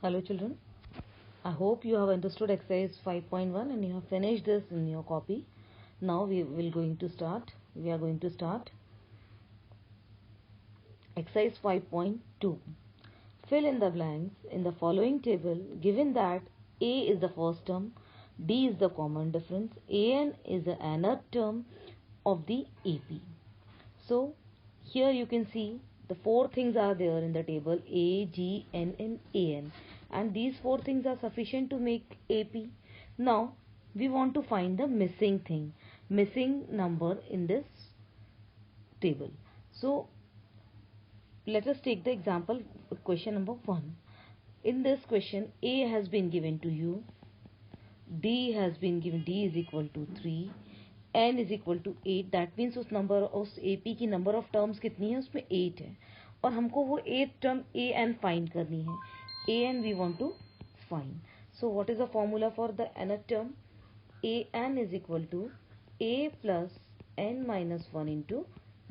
Hello children, I hope you have understood exercise 5.1 and you have finished this in your copy. Now we are going to start exercise 5.2. Fill in the blanks in the following table given that A is the first term, D is the common difference, AN is the nth term of the AP. So here you can see the four things are there in the table A, G, N and AN, and these four things are sufficient to make AP. Now we want to find the missing number in this table. So let us take the example question number 1. In this question A has been given to you, D has been given, D is equal to 3, n is equal to 8. That means उस AP की number of terms कितनी है, उसमें 8 है और हमको वो 8 term AN find करनी है. AN we want to find. So what is the formula for the nth term? AN is equal to A plus n minus 1 into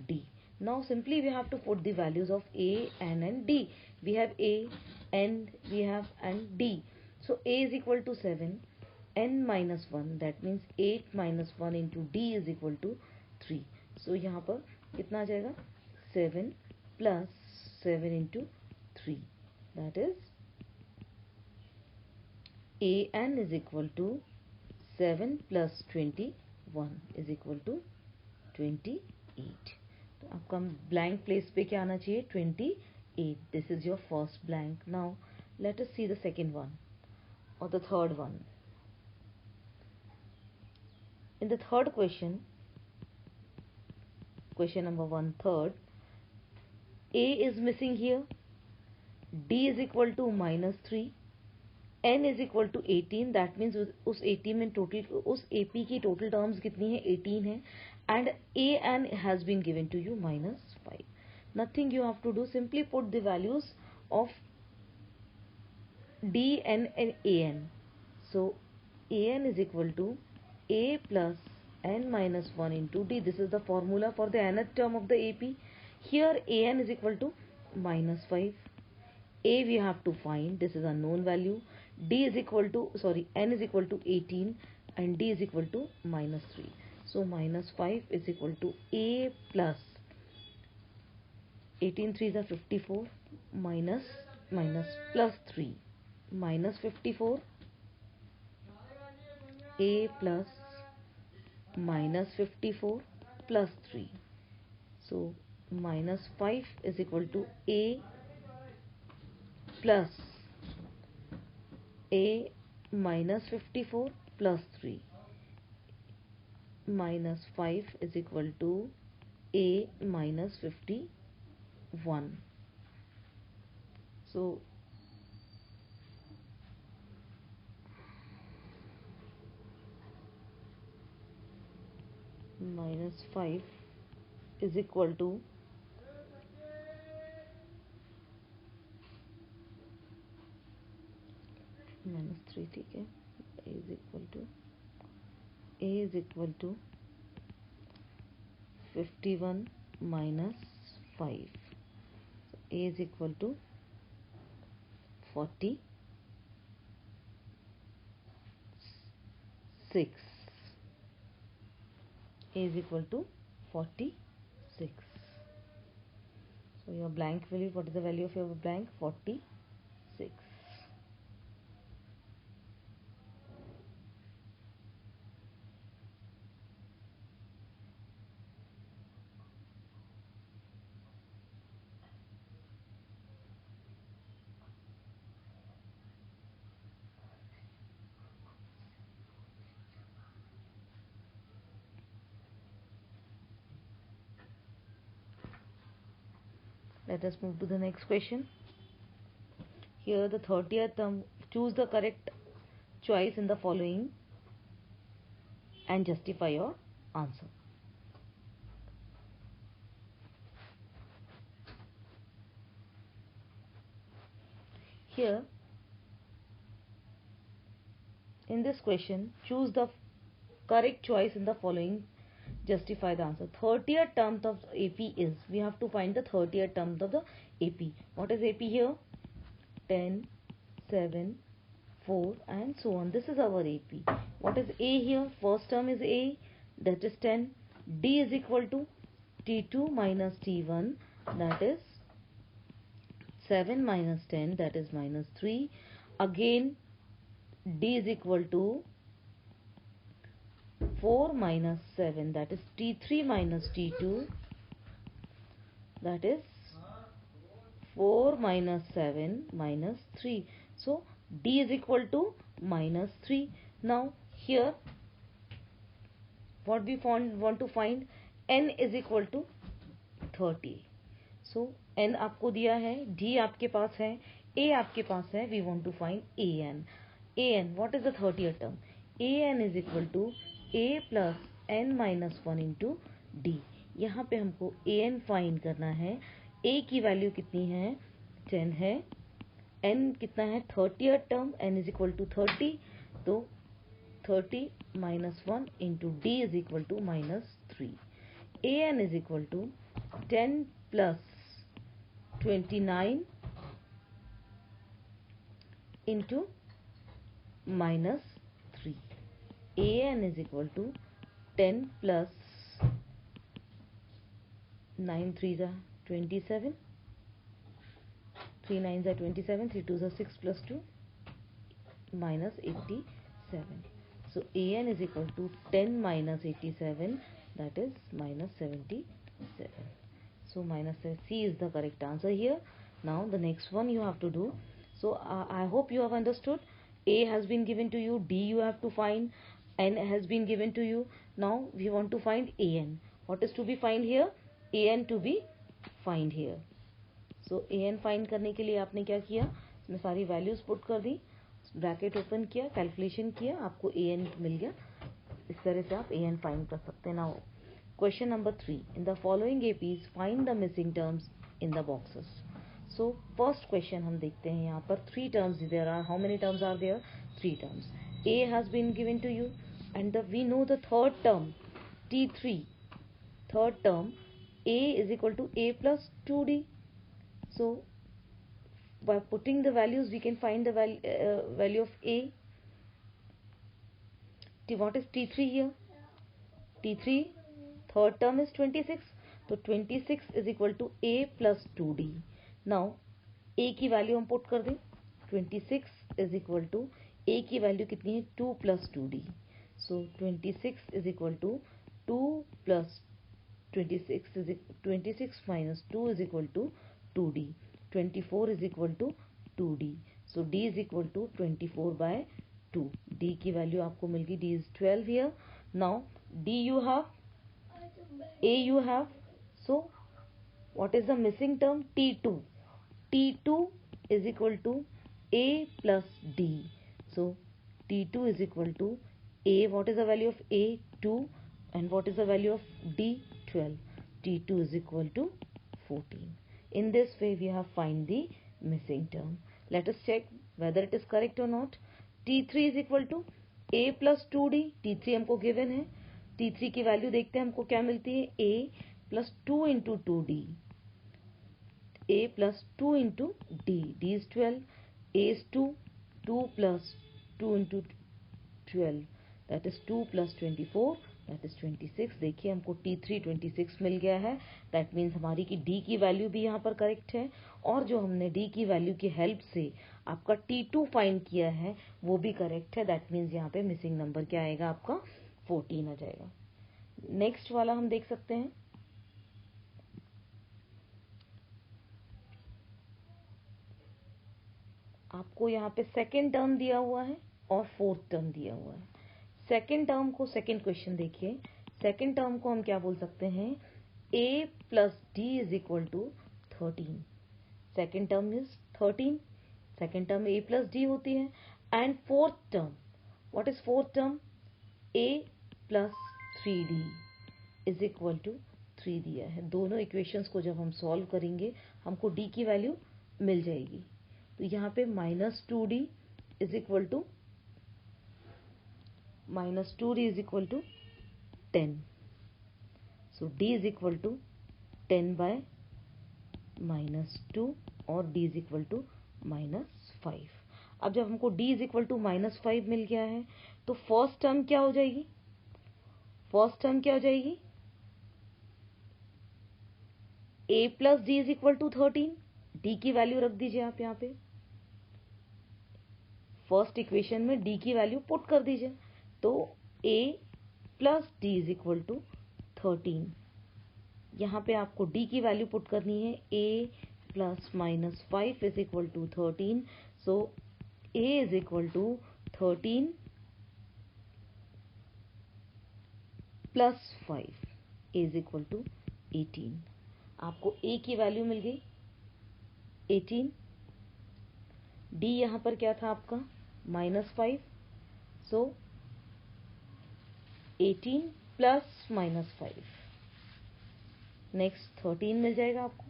D. Now simply we have to put the values of A, N and D. We have A, N, we have and D. So A is equal to 7. n minus 1, that means 8 minus 1 into D is equal to 3. So यहाँ पर कितना आ जाएगा 7 plus 7 into 3, that is AN is equal to 7 plus 21 is equal to 28. तो आपका blank place पे क्या आना चाहिए 28. This is your first blank. Now let us see the second one or the third one. In the third question number 1 third, A is missing here, D is equal to minus 3, N is equal to 18. That means उस 18 में total उस AP की total terms कितनी है 18 है and AN has been given to you minus 5. Nothing you have to do, simply put the values of D, N and AN. So AN is equal to A plus n minus 1 into D. This is the formula for the nth term of the AP. Here AN is equal to minus 5. A we have to find, this is a known value. D is equal to, N is equal to 18 and D is equal to minus 3. So minus 5 is equal to A plus 18 3s are 54 minus plus 3 minus 54 A plus minus 54 plus 3. So minus 5 is equal to A plus A minus 54 plus 3 minus 5 is equal to A minus 51. So minus 5 is equal to minus 3, ठीक है. A is equal to 51 minus 5. So A is equal to 46. A is equal to 46. So your blank value, what is the value of your blank? 46. Let us move to the next question. Here the 30th term, choose the correct choice in the following and justify your answer. Here in this question, choose the correct choice in the following, justify the answer. 30th term of AP is, we have to find the 30th term of the AP. What is AP here? 10, 7, 4 and so on. This is our AP. What is A here? First term is A, that is 10. D is equal to T2 minus T1, that is 7 minus 10, that is minus 3. Again D is equal to 4 minus 7, that is T3 minus T2, that is 4 minus 7 minus 3. So D is equal to minus 3. Now here what we want to find, N is equal to 30. So N आपको दिया है, D आपके पास है, A आपके पास है. We want to find AN. AN, what is the 30th term? AN is equal to A plus N minus 1 into D. यहाँ पे हमको AN फाइंड करना है. A की वैल्यू कितनी है? 10 है. N कितना है? 30th term. N is equal to 30. तो 30 minus 1 into D is equal to minus 3. AN is equal to 10 plus 29 into minus 3. AN is equal to 10 plus 9 3s are 27, 3 9s are 27, 3 2s are 6 plus 2 minus 87. So AN is equal to 10 minus 87, that is minus 77. So minus C is the correct answer here. Now the next one you have to do. So I hope you have understood. A has been given to you, D you have to find, N has been given to you. Now we want to find AN. What is to be find here? AN to be find here. So AN find करने के लिए आपने क्या किया? इसमें सारी values put कर दी, bracket open किया, कैलकुलेशन किया, आपको AN मिल गया. इस तरह से आप AN फाइंड कर सकते हैं. Now question number 3. In the following APs find the missing terms in the boxes. So first question हम देखते हैं. यहाँ पर 3 terms there are. How many terms are there? 3 terms. A has been given to you and we know the third term T3. Third term A is equal to A plus 2D. So by putting the values we can find the value of A. What is T3 here? T3 third term is 26. So 26 is equal to A plus 2D. Now A की value हम put कर दें. 26 is equal to A की value कितनी है? 2 plus 2D. So 26 is equal to 2 plus 26 minus 2 is equal to 2D. 24 is equal to 2D. So D is equal to 24 by 2. D की value आपको मिल गई. D is 12 here. Now D you have, A you have. So what is the missing term? T2. T2 is equal to A plus D. So T2 is equal to A. What is the value of A? 2. And what is the value of D? 12. T2 is equal to 14. In this way we have find the missing term. Let us check whether it is correct or not. T3 is equal to A plus 2D. T3 हमको given है. T3 की value देखते हैं हमको क्या मिलती है? A plus 2 into 2D. A plus 2 into D. D is 12. A is 2. 2 plus 2 into 12. That is 2 plus 24. That is 26. देखिए हमको T3 26 मिल गया है. That means हमारी की D की वैल्यू भी यहाँ पर करेक्ट है. और जो हमने D की वैल्यू की हेल्प से आपका T2 फाइंड किया है वो भी करेक्ट है. That means यहाँ पे मिसिंग नंबर क्या आएगा? आपका 14 आ जाएगा. नेक्स्ट वाला हम देख सकते हैं. आपको यहाँ पे सेकेंड टर्म दिया हुआ है और फोर्थ टर्म दिया हुआ है. सेकेंड टर्म को, सेकेंड क्वेश्चन देखिए. सेकेंड टर्म को हम क्या बोल सकते हैं? A plus D is equal to 13. Second term is 13. Second term A plus D होती है. And fourth term, what is fourth term? A plus 3D is equal to 3 दिया है. दोनों इक्वेशंस को जब हम सॉल्व करेंगे हमको D की वैल्यू मिल जाएगी. तो यहाँ पे minus 2D is equal to minus 2D is equal to 10. So D is equal to 10 by minus 2 और D is equal to minus 5. अब जब हमको d इज इक्वल टू -5 मिल गया है तो फर्स्ट टर्म क्या हो जाएगी, फर्स्ट टर्म क्या हो जाएगी, a plus d is equal to 13। D की वैल्यू रख दीजिए आप यहाँ पे, फर्स्ट इक्वेशन में डी की वैल्यू पुट कर दीजिए, तो a plus d is equal to 13। यहाँ पे आपको डी की वैल्यू पुट करनी है, a plus -5 is equal to 13, so a is equal to 13 plus 5 is equal to 18। आपको a की वैल्यू मिल गई 18, d यहाँ पर क्या था आपका -5, सो 18 प्लस -5, नेक्स्ट 13 मिल जाएगा आपको।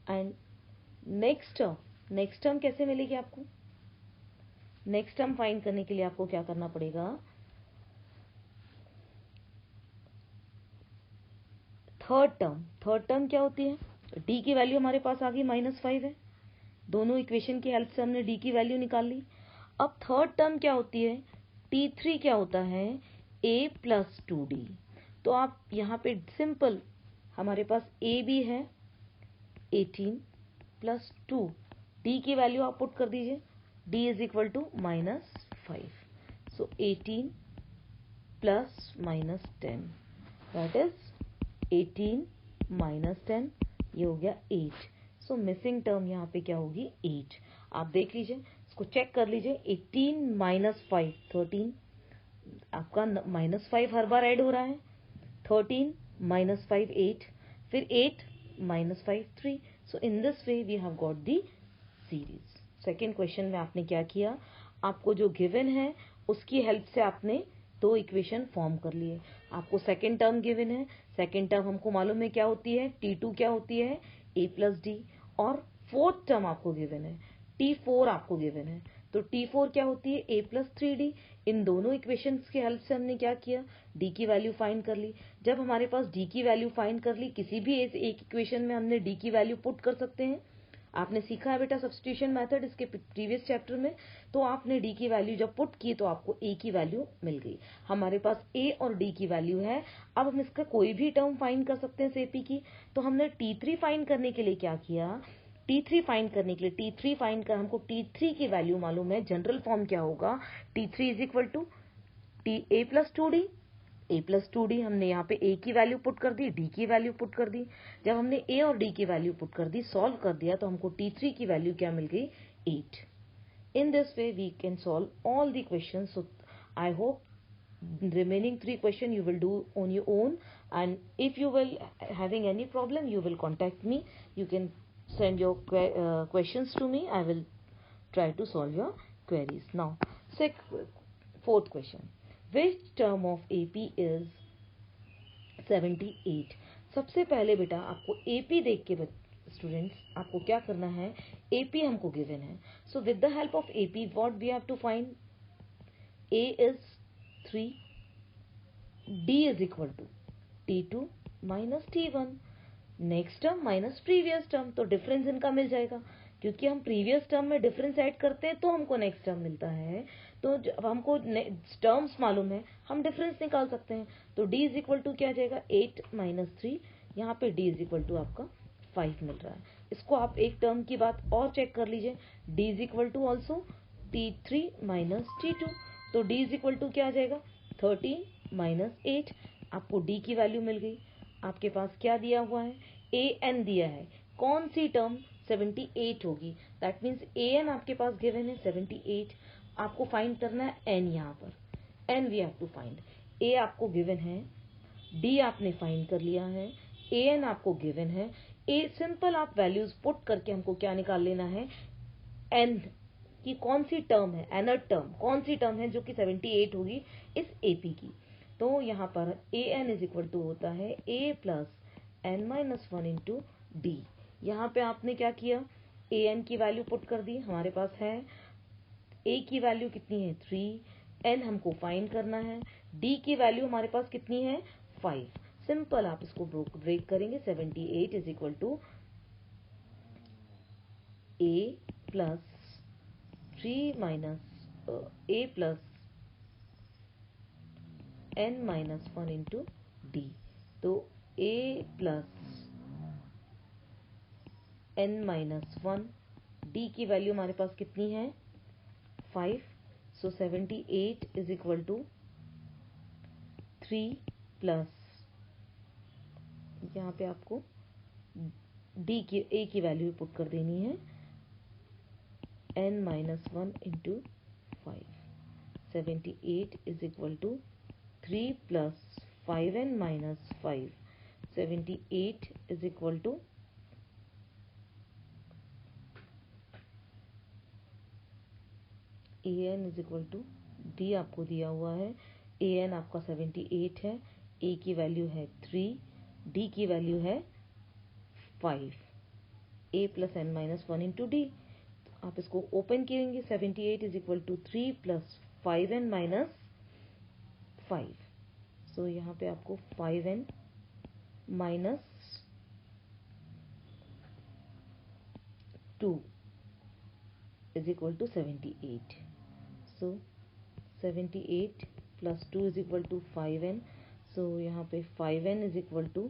एंड नेक्स्ट टर्म कैसे मिलेगी आपको, नेक्स्ट टर्म फाइंड करने के लिए आपको क्या करना पड़ेगा, थर्ड टर्म क्या होती है, d की वैल्यू हमारे पास आ गई -5 है, दोनों इक्वेशन की हेल्प से हमने d की वैल्यू निकाल ली। अब थर्ड टर्म क्या होती है, t3 क्या होता है, a प्लस 2d। तो आप यहाँ पे सिंपल, हमारे पास a भी है 18 प्लस 2, d की वैल्यू आप पुट कर दीजिए, d is equal to -5, so 18 plus -10, that is 18 -10, ये हो गया 8। सो मिसिंग टर्म यहाँ पे क्या होगी, 8। आप देख लीजिए, इसको चेक कर लीजिए, 18 -5 13, आपका -5 हर बार ऐड हो रहा है, 13 -5 8, फिर 8 -5 3। So in this way we have got the series. Second question में आपने क्या किया, आपको जो गिवन है उसकी हेल्प से आपने दो इक्वेशन फॉर्म कर लिए। आपको सेकेंड टर्म गिवन है, सेकेंड टर्म हमको मालूम है क्या होती है, T2 क्या होती है, a प्लस डी, और फोर्थ टर्म आपको गिवन है T4 आपको गिवन है, तो T4 क्या होती है, a प्लस 3d। इन दोनों इक्वेशंस की हेल्प से हमने क्या किया, d की वैल्यू फाइंड कर ली। जब हमारे पास d की वैल्यू फाइंड कर ली, किसी भी एक इक्वेशन में हमने d की वैल्यू पुट कर सकते हैं। आपने सीखा है बेटा सब्स्टिट्यूशन मेथड इसके प्रीवियस चैप्टर में, तो आपने d की वैल्यू जब पुट की तो आपको a की वैल्यू मिल गई। हमारे पास a और d की वैल्यू है, अब हम इसका कोई भी टर्म फाइंड कर सकते हैं सेपी की। तो हमने t3 फाइंड करने के लिए क्या किया, t3 फाइंड करने के लिए t3 फाइंड कर, हमको t3 की वैल्यू मालूम है, जनरल फॉर्म क्या होगा, t3 is equal to a plus 2d, a plus 2d। हमने यहाँ पे a की वैल्यू पुट कर दी, d की वैल्यू पुट कर दी। जब हमने a और d की वैल्यू पुट कर दी, सॉल्व कर दिया, तो हमको t3 की वैल्यू क्या मिल गई, 8। In this way we can solve all the question. So I hope remaining 3 question you will do on your own, and if you will having any problem you will contact me, you can send your questions to me, I will try to solve your queries now. Fourth question, which term of AP is 78? सबसे पहले बेटा आपको AP देख के students आपको क्या करना है, AP हमको गिवन है, so with the help of AP what we have to find, A is 3, d is equal to T2 minus T1, next term minus previous term, तो डिफरेंस इनका मिल जाएगा, क्योंकि हम प्रीवियस टर्म में डिफरेंस ऐड करते हैं तो हमको नेक्स्ट टर्म मिलता है। तो जब हमको टर्म्स मालूम है हम डिफरेंस निकाल सकते हैं, तो d इज इक्वल टू क्या आ जाएगा, 8 माइनस 3, यहाँ पे d इज इक्वल टू आपका 5 मिल रहा है। इसको आप एक टर्म की बात और चेक कर लीजिए, d is equal to also T3 minus T2, तो d इज इक्वल टू क्या आ जाएगा, 13 माइनस 8। आपको d की वैल्यू मिल गई। आपके पास क्या दिया हुआ है, an दिया है, कौन सी टर्म 78 होगी, दैट मीन्स an आपके पास गिवन है 78। आपको फाइंड करना है n, यहाँ पर n we have to find. a आपको गिवन है, d आपने फाइंड कर लिया है, an आपको गिवन है, a सिंपल आप वैल्यूज पुट करके हमको क्या निकाल लेना है, n की कौन सी टर्म है, nth टर्म कौन सी टर्म है जो कि 78 होगी इस AP की। तो यहाँ पर an इज इक्वल टू होता है a plus n minus 1 into D. यहाँ पे आपने क्या किया, an की वैल्यू पुट कर दी, हमारे पास है a की वैल्यू कितनी है 3, n हमको फाइंड करना है, d की वैल्यू हमारे पास कितनी है 5। सिंपल आप इसको ब्रेक करेंगे, 78 is equal to a plus 3 minus a plus n minus 1 into d. तो a plus n minus 1, d की वैल्यू हमारे पास कितनी है 5। So 78 is equal to 3 plus, यहाँ पे आपको डी की ए की वैल्यू पुट कर देनी है n minus 1 into 5। 78 is equal to 3 plus 5n minus 5। 78 is equal to an is equal to d आपको दिया हुआ है, an आपका 78 है, a की वैल्यू है 3, d की वैल्यू है 5, a plus n minus 1 into d. आप इसको ओपन करेंगे 78 is equal to 3 plus 5n minus 5। So यहाँ पे आपको 5n minus 2 is equal to 78। So 78 plus 2 is equal to 5n। So यहाँ पे 5n is equal to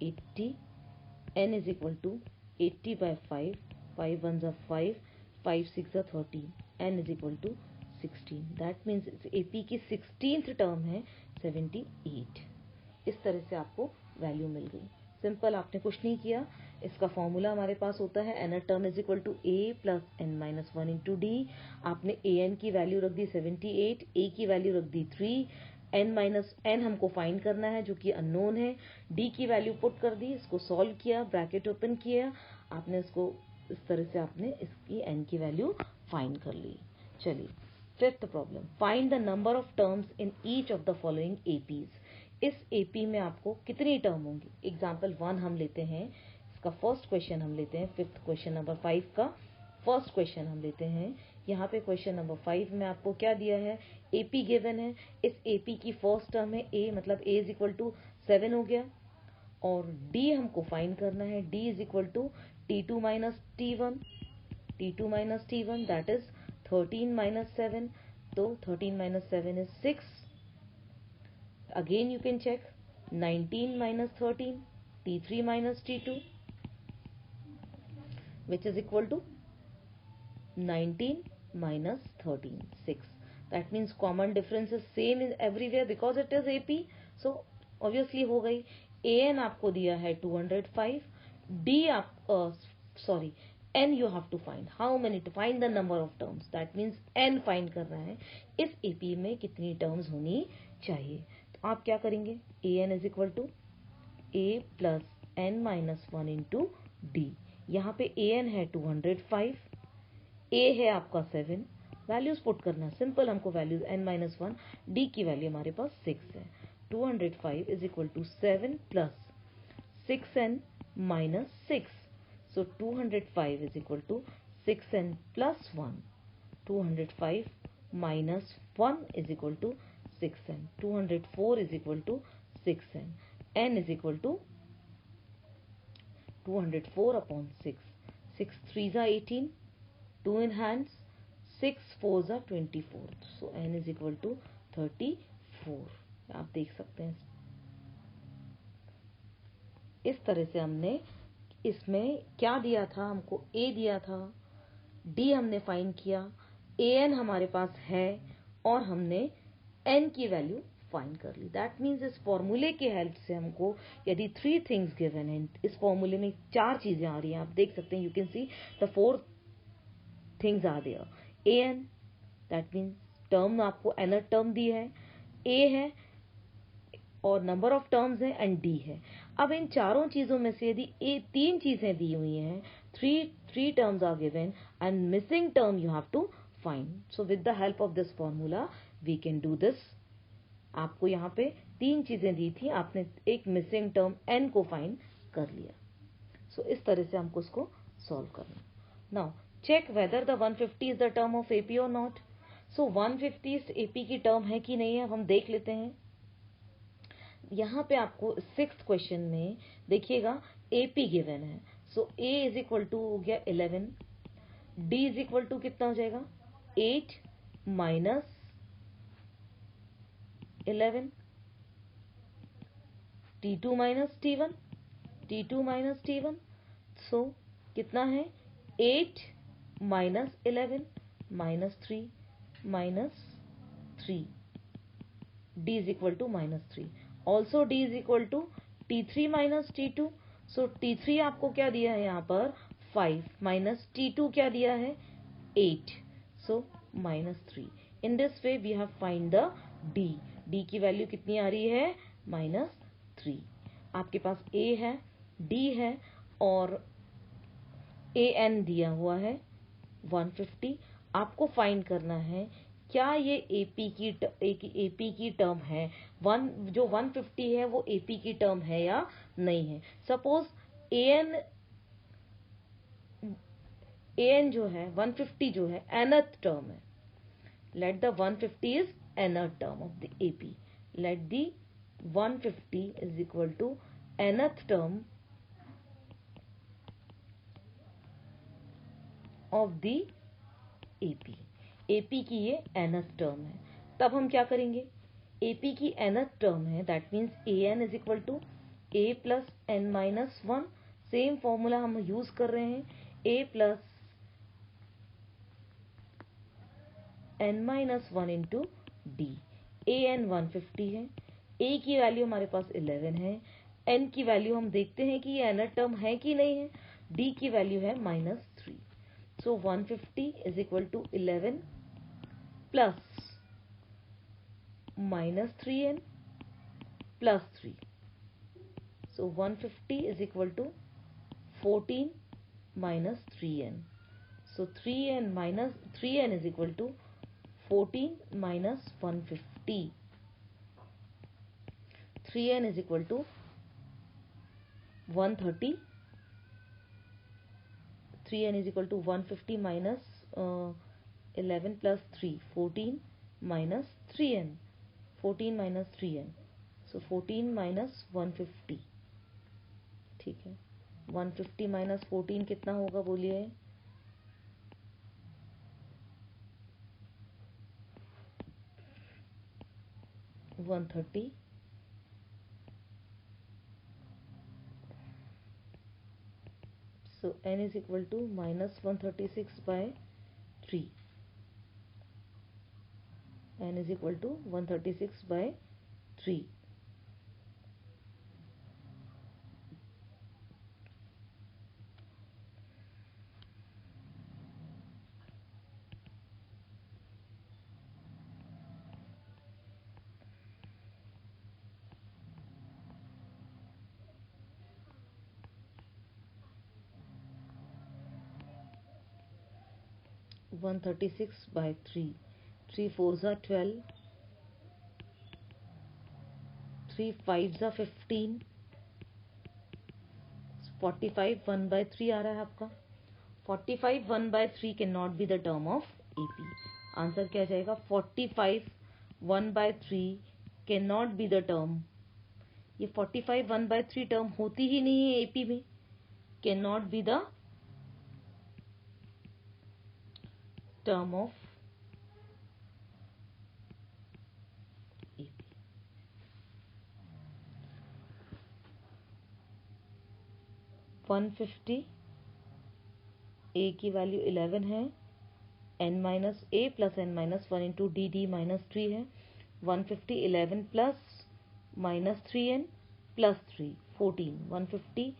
80, n is equal to 80 by 5, 5 1 ज़ा 5, 5 6 ज़ा 13, n is equal to 16। That means AP की 16th term है 78। इस तरह से आपको वैल्यू मिल गई। सिंपल, आपने कुछ नहीं किया। इसका फॉर्मूला हमारे पास होता है nth term is equal to a plus n minus 1 into d. आपने an की वैल्यू रख दी 78, a की वैल्यू रख दी 3, n माइनस n हमको फाइंड करना है जो कि अननोन है, d की वैल्यू पुट कर दी, इसको सॉल्व किया, ब्रैकेट ओपन किया, आपने इसको इस तरह से आपने इसकी n की वैल्यू फाइंड कर ली। चलिए, fifth problem, find the number of terms in each of the following APs। इस AP में आपको कितनी टर्म होंगी। एग्जाम्पल 1 हम लेते हैं, इसका फर्स्ट क्वेश्चन हम लेते हैं, फिफ्थ क्वेश्चन नंबर 5 का फर्स्ट क्वेश्चन हम लेते हैं। यहाँ पे क्वेश्चन नंबर 5 में आपको क्या दिया है, AP गिवन है। इस AP की फर्स्ट टर्म है A, मतलब A इज इक्वल टू 7 हो गया, और D हमको फाइंड करना है, D is equal to T2 minus T1, T2 minus T1 that is 13 minus 7। तो 13 minus 7 is 6। Again you can check 19 minus 13, T3 minus T2, which is equal to 19 minus 13, 6. That means common difference is same in everywhere because it is AP. So obviously हो गई। AN आपको दिया है 205, D आप sorry n you have to find, how many, to find the number of terms, that means n find करना है। इस AP में कितनी terms होनी चाहिए। आप क्या करेंगे, an is equal to a plus n minus 1 into D. यहाँ पे an है 205, a है आपका 7, वैल्यूज पुट करना सिंपल, हमको वैल्यूज n माइनस 1, d की वैल्यू हमारे पास 6 है। 205 is equal to 7 plus 6n minus 6। So 205 is equal to 6n plus 1, 205 minus 1 is equal to 6n, 204 is equal to 6n, n is equal to 204 upon 6, 6 3s are 18, 2 in hands, 6 4s are 24, so n is equal to 34। आप देख सकते हैं इस तरह से हमने इसमें क्या दिया था, हमको a दिया था, d हमने फाइंड किया, an हमारे पास है और हमने n की वैल्यू फाइंड कर ली। दैट मीन्स इस फॉर्मूले के हेल्प से हमको यदि 3 थिंग्स गिवन है, इस फॉर्मूले में 4 चीजें आ रही हैं, आप देख सकते हैं, you can see the 4 things are there. an that means term आपको nth टर्म दी है, a है और नंबर ऑफ टर्म्स है, एंड d है। अब इन चारों चीजों में से यदि 3 चीजें दी हुई हैं, 3 terms are given and missing term you have to find. So with the help of this formula we can do this. आपको यहाँ पे 3 चीजें दी थी, आपने एक मिसिंग टर्म n को फाइंड कर लिया। सो इस तरह से हमको इसको सॉल्व करना। Now check whether the 150 is the term of AP और नॉट। सो 150 AP की टर्म है कि नहीं है, अब हम देख लेते हैं। यहाँ पे आपको 6th क्वेश्चन में देखिएगा AP गिवन है। सो A इज इक्वल टू हो गया 11, D इज इक्वल टू कितना हो जाएगा 8 minus 11, T2 minus T1, T2 minus T1, so कितना है 8 minus 11 minus 3 minus 3, D is equal to minus 3. Also D is equal to T3 minus T2. So T3 आपको क्या दिया है यहाँ पर 5 minus T2 क्या दिया है 8. So minus 3. In this way we have find the D. D की वैल्यू कितनी आ रही है minus 3. आपके पास A है, D है और AN दिया हुआ है 150. आपको फाइंड करना है क्या ये एपी की टर्म है, जो 150 है वो एपी की टर्म है या नहीं है. सपोज एन जो है 150 जो है nth टर्म है. Let the 150 is nth term of the AP. Let the 150 is equal to nth term of the AP. AP की ये nth टर्म है. तब हम क्या करेंगे, एपी की nth टर्म है, that means N is equal to A plus N minus 1. Same formula हम यूज कर रहे हैं, A plus N minus 1 into D. A N 150 है, ए की वैल्यू हमारे पास 11 है, एन की वैल्यू हम देखते हैं कि ये nth टर्म है कि नहीं है, डी की वैल्यू है minus 3. So 150 is equal to 11 plus minus 3n plus 3. So 150 is equal to 14 minus 3n. So 3n is equal to 14 minus 150. 3n is equal to 130. 3n is equal to 150 minus 11 plus 3, 14 minus 3n. 14 minus 3n. So 14 minus 150. ठीक है, 150 minus 14 कितना होगा बोलिए. One 130. So n is equal to minus 136 by 3. N is equal to 136 by 3. One 36 by 3. 3 4s are 12. 3 5s are 15. 45 1 by 3 आ रहा है आपका. 45 1 by 3 can not be the term of AP. Answer क्या जाएगा, 45 1 by 3 can not be the term. ये 45 1 by 3 term होती ही नहीं है AP में. Can not be the term of AP. 150 A की वैल्यू 11 है, n minus A plus N minus 1 into D D minus 3 है. 150 11 plus minus 3n plus 3 14. 150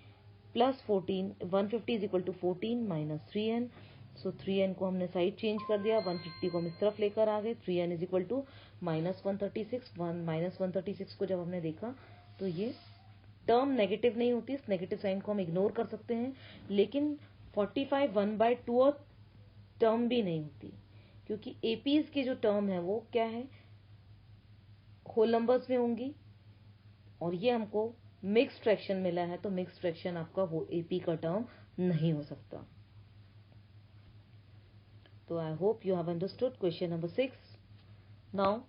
plus 14, 150 is equal to 14 minus 3n. So 3n को हमने side change कर दिया, 150 को हम इस तरफ लेकर आ गए. 3n is equal to minus 136. Minus 136 को जब हमने देखा तो ये टर्म नेगेटिव नहीं होती, इस नेगेटिव साइन को हम इग्नोर कर सकते हैं. लेकिन 45 1 by 2 और टर्म भी नहीं होती, क्योंकि एपीज की जो टर्म है वो क्या है, होल नंबर्स में होंगी. और ये हमको मिक्स फ्रैक्शन मिला है, तो मिक्स फ्रैक्शन आपका वो एपी का टर्म नहीं हो सकता. तो I hope you have understood question number 6. Now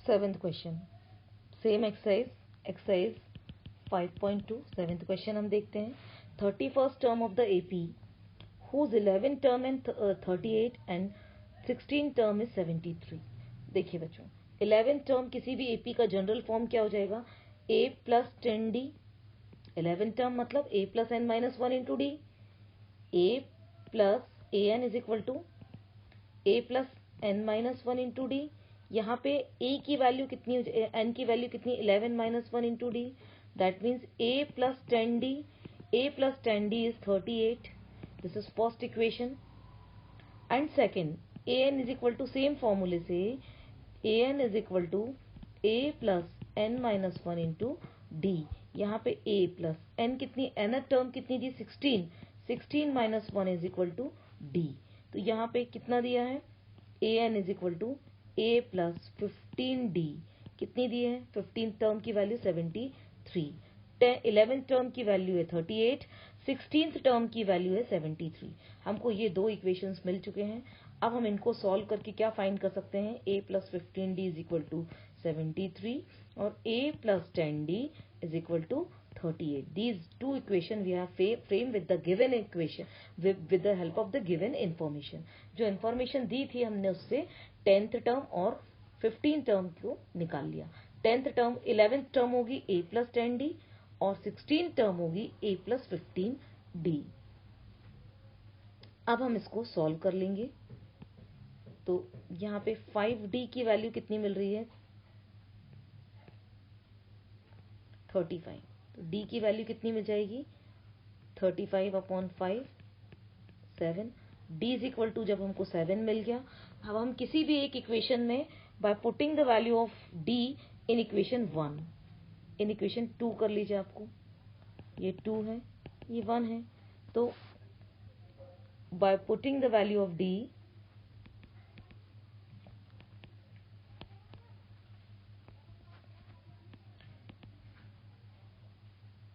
seventh question, same exercise 5.2 seventh question हम देखते हैं. 31st term of the AP whose 11 term and 38 and 16 term is 73. देखिए बच्चों, 11 टर्म किसी भी एपी का जनरल फॉर्म क्या हो जाएगा, a प्लस 10d. 11 टर्म मतलब a plus n minus 1 into d. a plus A N is equal to a plus n minus 1 into D. यहाँ पे a की वैल्यू कितनी, n की वैल्यू कितनी, 11 minus 1 into D. That means a plus 10d. a plus 10d is 38. This is first equation. And second, an is equal to same formula से an is equal to a plus n minus 1 into d. यहाँ पे a plus n कितनी, nth term कितनी दी, 16. 16 minus 1 is equal to d. तो यहाँ पे कितना दिया है, an is equal to a plus 15d. कितनी दी है, 15 टर्म की वैल्यू 73. 11 टर्म की वैल्यू है 38. 16th टर्म की वैल्यू है 73. हमको ये दो इक्वेशंस मिल चुके हैं. अब हम इनको सॉल्व करके क्या फाइंड कर सकते हैं, a plus 15d is equal to 73 और a plus 10d is equal to 38. These two equation we have framed with the given equation with the help of the given information. जो information दी थी हमने उससे 10th term और 15 term को निकाल लिया. 10th term 11th term होगी a plus 10d और 16 टर्म होगी a प्लस 15d. अब हम इसको सॉल्व कर लेंगे. तो यहाँ पे 5d की वैल्यू कितनी मिल रही है, 35. तो d की वैल्यू कितनी मिल जाएगी, 35 upon 5, 7. d is equal to, जब हमको 7 मिल गया, अब हम किसी भी एक इक्वेशन में bye putting the value of d in equation 1, in equation 2 कर लीजिए. आपको ये 2 है, ये 1 है. तो by putting the value of d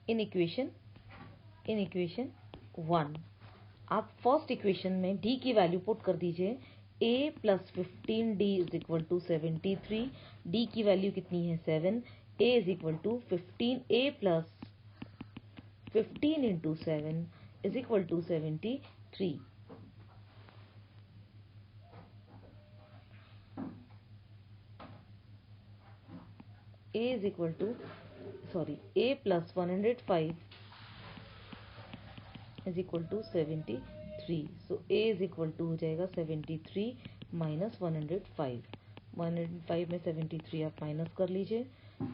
in equation 1, आप फर्स्ट इक्वेशन में d की वैल्यू पुट कर दीजिए. a plus 15d is equal to 73. d की वैल्यू कितनी है, 7. a is equal to 15, a plus 15 into 7 is equal to 73. a is equal to a plus 105 is equal to 73. So a is equal to हो जाएगा 73 minus 105. 105 में 73 आप minus कर लीजिए.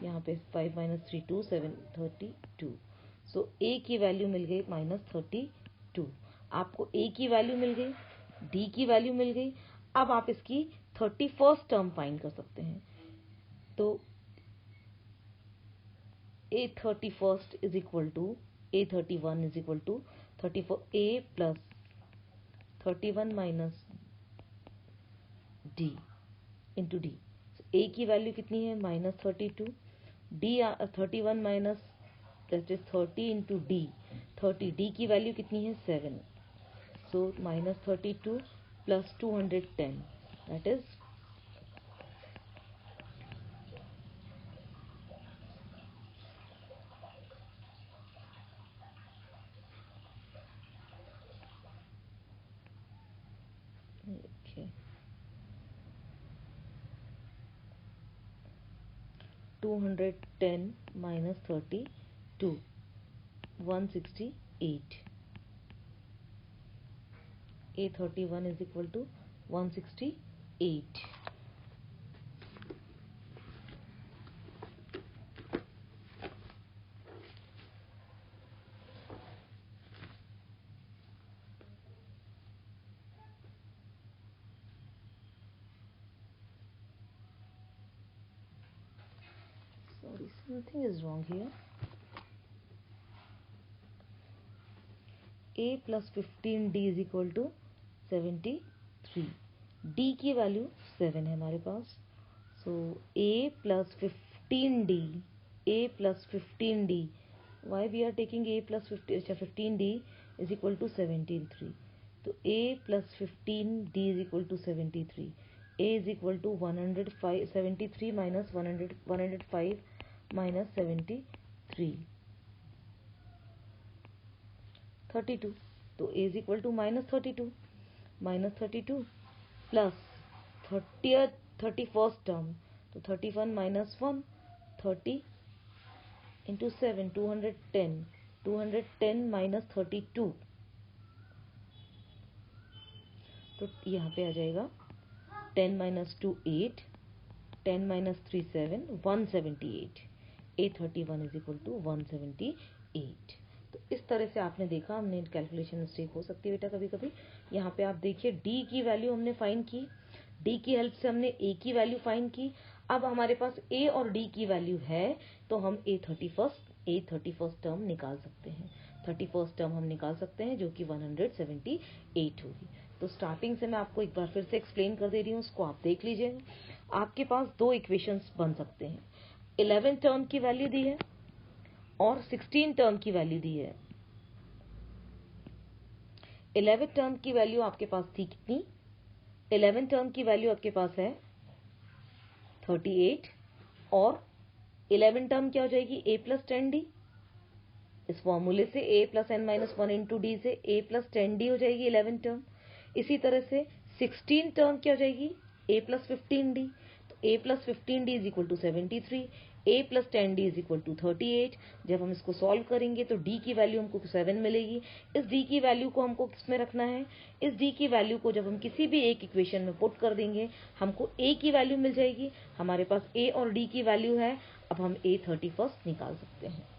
यहाँ पे 5 माइनस 3 2, 7 32. सो a की वैल्यू मिल गई माइनस 32. आपको a की वैल्यू मिल गई, d की वैल्यू मिल गई. अब आप इसकी 31st टर्म फाइंड कर सकते हैं. तो a31 is equal to a31 is equal to 34, a plus 31 minus d into d. So, a की वैल्यू कितनी है, minus 32. d 31 minus that is 30 into d. 30, d की वैल्यू कितनी है, 7. So minus 32 plus 210 that is okay. 210 minus 32, 168. a31 is equal to 168. Sorry, something is wrong here. a plus 15d is equal to 73. d की value 7 है हमारे पास. सो a plus 15d, a plus 15d, why we are taking a plus 15d is equal to 73. तो a plus 15d is equal to 73. A is equal to 173 minus 105 minus 73, 32. तो A is equal to minus 32 plus 31st term, तो 31 minus 1, 30 into 7, 210 minus 32, तो यहाँ पे आ जाएगा 10 minus 2 8, 10 minus 3 7, 178. A31 is equal to 178. तो इस तरह से आपने देखा, हमने कैलकुलेशन मिस्टेक हो सकती है बेटा कभी कभी। यहाँ पे आप देखिए D की वैल्यू हमने फाइंड की, D की हेल्प से हमने A की वैल्यू फाइंड की। अब हमारे पास A और D की वैल्यू है तो हम A31st टर्म निकाल सकते हैं। 31st टर्म हम निकाल सकते हैं जो कि 178 होगी। तो स्टार्टिंग से मैं आपको एक बार फिर से एक्सप्लेन कर दे रही हूँ, उसको आप देख लीजिए। आपके पास दो इक्वेशंस बन सकते हैं, 11 टर्म की वैल्यू दी है और 16 टर्म की वैल्यू दी है। 11 टर्म की वैल्यू आपके पास थी कितनी? 11 टर्म की वैल्यू आपके पास है 38 और 11 टर्म क्या हो जाएगी? a plus 10d। इस फॉर्मूले से a plus n minus 1 into D से a प्लस 10d हो जाएगी 11 टर्म। इसी तरह से 16 टर्म क्या हो जाएगी? a plus 15d। तो a plus 15d is equal to 73, a plus 10d is equal to 38। जब हम इसको सॉल्व करेंगे तो d की वैल्यू हमको 7 मिलेगी। इस d की वैल्यू को हमको किस में रखना है? इस d की वैल्यू को जब हम किसी भी एक इक्वेशन में पुट कर देंगे हमको a की वैल्यू मिल जाएगी। हमारे पास a और d की वैल्यू है, अब हम A31 निकाल सकते हैं।